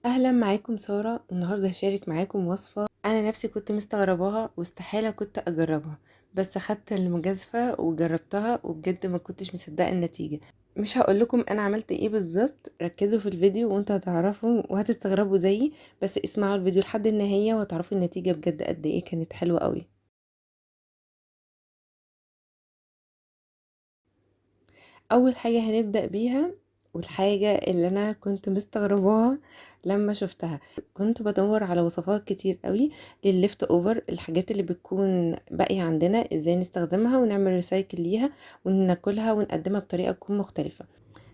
اهلا معاكم ساره. النهارده هشارك معاكم وصفه انا نفسي كنت مستغرباها واستحاله كنت اجربها، بس اخدت المجازفه وجربتها وبجد ما كنتش مصدقه النتيجه. مش هقول لكم انا عملت ايه بالظبط، ركزوا في الفيديو وانتوا هتعرفوا وهتستغربوا زيي، بس اسمعوا الفيديو لحد النهايه وهتعرفوا النتيجه بجد قد ايه كانت حلوه قوي. اول حاجة هنبدأ بيها، والحاجة اللي انا كنت مستغرباها لما شفتها، كنت بدور على وصفات كتير قوي للليفت اوفر، الحاجات اللي بتكون باقية عندنا ازاي نستخدمها ونعمل ريسايكل ليها وناكلها ونقدمها بطريقة تكون مختلفة.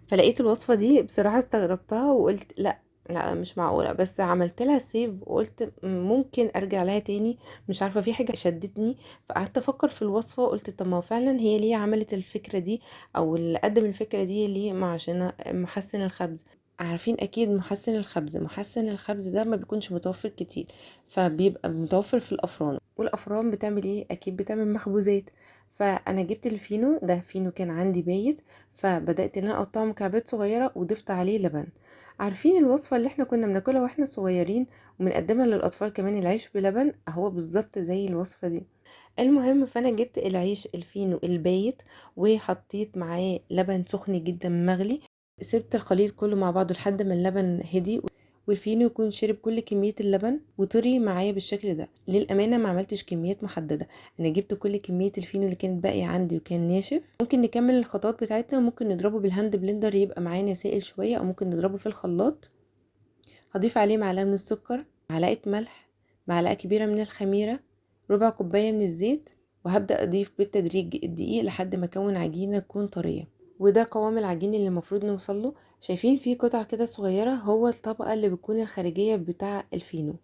فلقيت الوصفة دي بصراحة استغربتها وقلت لا، لا مش معقولة، بس عملت لها سيف وقلت ممكن ارجع لها تاني. مش عارفة، في حاجة شدتني فقعدت افكر في الوصفة وقلت طب ما هو فعلا هي ليه عملت الفكرة دي، او اللي قدم الفكرة دي ليه؟ ما عشان محسن الخبز. عارفين اكيد محسن الخبز ده ما بيكونش متوفر كتير، فبيبقى متوفر في الافران، والافران بتعمل ايه؟ اكيد بتعمل مخبوزات. فانا جبت الفينو ده، فينو كان عندي بايت، فبدأت ان انا اقطعه مكعبات صغيرة وضفت عليه لبن. عارفين الوصفة اللي احنا كنا بناكلها واحنا صغيرين وبنقدمها للاطفال كمان، العيش بلبن، هو بالظبط زي الوصفة دي. المهم فانا جبت العيش الفينو البايت وحطيت معاه لبن سخن جدا مغلي، سبت الخليط كله مع بعضه لحد ما اللبن هدي والفينو يكون شرب كل كمية اللبن وطري معايا بالشكل ده. للأمانة ما عملتش كميات محددة، أنا جبت كل كمية الفينو اللي كانت باقية عندي وكان ناشف. ممكن نكمل الخطوات بتاعتنا وممكن نضربه بالهاند بلندر يبقى معانا سائل شوية، أو ممكن نضربه في الخلاط. هضيف عليه معلقة من السكر، معلقة ملح، معلقة كبيرة من الخميرة، ربع كوباية من الزيت، وهبدأ أضيف بالتدريج الدقيق لحد ما أكون عجينة تكون طرية. وده قوام العجين اللي المفروض نوصله. شايفين فيه قطع كده صغيرة، هو الطبقة اللي بتكون الخارجية بتاع الفينو.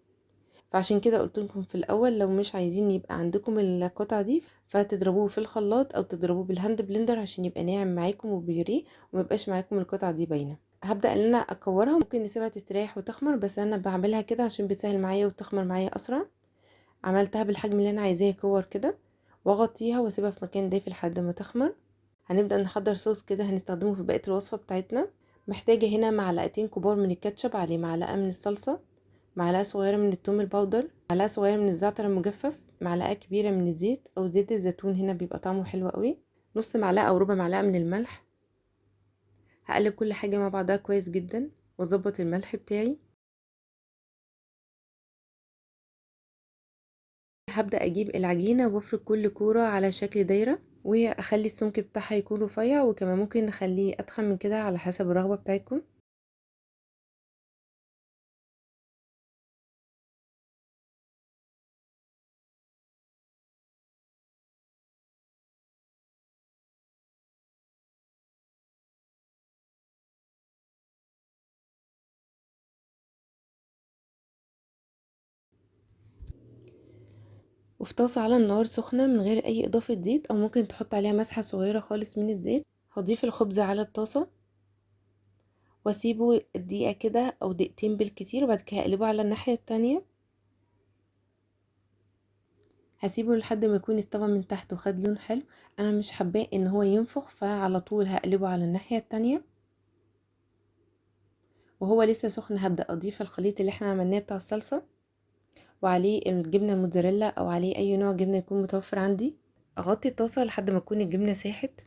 فعشان كده قلت لكم في الاول لو مش عايزين يبقى عندكم القطعة دي فتضربوه في الخلاط او تضربوه بالهاند بلندر عشان يبقى ناعم معاكم وبيوريه وميبقاش معاكم القطعة دي باينة. هبدأ ان انا اكورها، ممكن نسيبها تستريح وتخمر، بس انا بعملها كده عشان بتسهل معايا وتخمر معايا اسرع. عملتها بالحجم اللي انا عايزاه كور كده، واغطيها واسيبها في مكان دافي لحد ما تخمر. هنبدأ نحضر صوص كده هنستخدمه في بقية الوصفة بتاعتنا. محتاجة هنا معلقتين كبار من الكاتشب، عليه معلقة من الصلصة، معلقة صغيرة من الثوم الباودر، معلقة صغيرة من الزعتر المجفف، معلقة كبيرة من الزيت أو زيت الزيتون، هنا بيبقى طعمه حلو قوي، نص معلقة أو ربع معلقة من الملح. هقلب كل حاجة مع بعضها كويس جدا واظبط الملح بتاعي. هبدأ أجيب العجينة وافرد كل كورة على شكل دايرة، واخلي السمك بتاعها يكون رفيع، وكمان ممكن نخليه اتخن من كده على حسب الرغبة بتاعتكم. وفي طاسة على النار سخنة من غير اي اضافة زيت، او ممكن تحط عليها مسحة صغيرة خالص من الزيت. هضيف الخبز على الطاسة واسيبه دقيقة كده او دقيقتين بالكتير، وبعد كده هقلبه على الناحية التانية. هسيبه لحد ما يكون استوى من تحت وخد لون حلو. انا مش حباه ان هو ينفخ، فعلى طول هقلبه على الناحية التانية. وهو لسه سخن هبدأ اضيف الخليط اللي احنا عملناه بتاع الصلصة، وعليه الجبنة الموتزاريلا او عليه اي نوع جبنة يكون متوفر عندي. اغطي الطاسة لحد ما تكون الجبنة ساحت.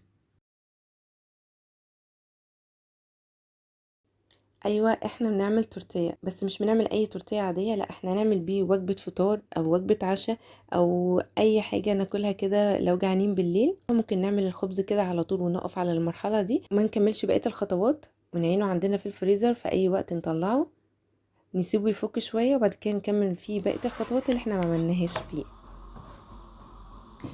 ايوه، احنا بنعمل تورتيه، بس مش بنعمل اي تورتيه عاديه، لا احنا هنعمل بيه وجبه فطار او وجبه عشاء او اي حاجه ناكلها كده لو جعانين بالليل. ممكن نعمل الخبز كده على طول ونقف على المرحله دي وما نكملش بقيه الخطوات، ونعينه عندنا في الفريزر في اي وقت نطلعه، نسيبه يفك شويه وبعد كده نكمل فيه بقيه الخطوات اللي احنا ما عملناهاش فيه.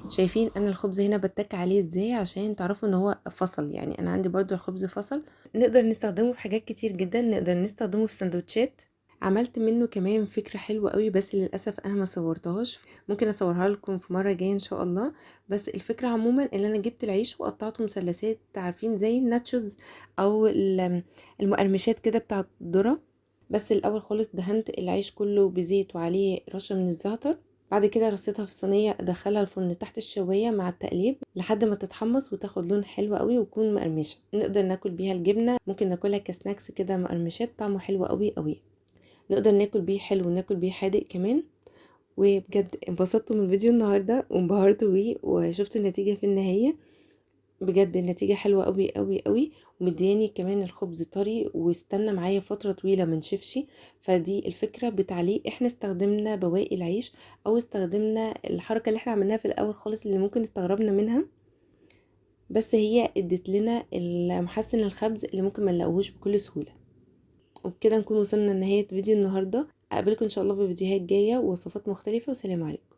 شايفين انا الخبز هنا بتك عليه ازاي عشان تعرفوا ان هو فصل، يعني انا عندي برضو الخبز فصل. نقدر نستخدمه في حاجات كتير جدا، نقدر نستخدمه في سندوتشات. عملت منه كمان فكرة حلوة قوي بس للأسف أنا ما صورتهاش، ممكن أصورها لكم في مرة جاية إن شاء الله. بس الفكرة عموما اللي أنا جبت العيش وقطعته مثلثات، عارفين زي الناتشوز أو المقرمشات كده بتاعة الذرة. بس الأول خالص دهنت العيش كله بزيت وعليه رشة من الزعتر، بعد كده رصيتها في صينية ادخلها الفرن تحت الشواية مع التقليب لحد ما تتحمص وتاخد لون حلو قوي وتكون مقرمشة، نقدر ناكل بيها الجبنة، ممكن ناكلها كسناكس كده مقرمشات، طعمه حلو قوي قوي. نقدر ناكل بيه حلو وناكل بيه حادق كمان. وبجد انبسطت من الفيديو النهارده وانبهرت بيه وشفت النتيجه في النهايه. بجد النتيجه حلوه قوي قوي قوي، ومدياني كمان الخبز طري واستنى معايا فتره طويله ما نشفش. فدي الفكره بتعليق، احنا استخدمنا بواقي العيش او استخدمنا الحركه اللي احنا عملناها في الاول خالص اللي ممكن استغربنا منها، بس هي ادت لنا المحسن الخبز اللي ممكن ما نلاقوهوش بكل سهوله. وبكده نكون وصلنا لنهايه فيديو النهارده. اقابلكم ان شاء الله في فيديوهات جايه ووصفات مختلفه، وسلام عليكم.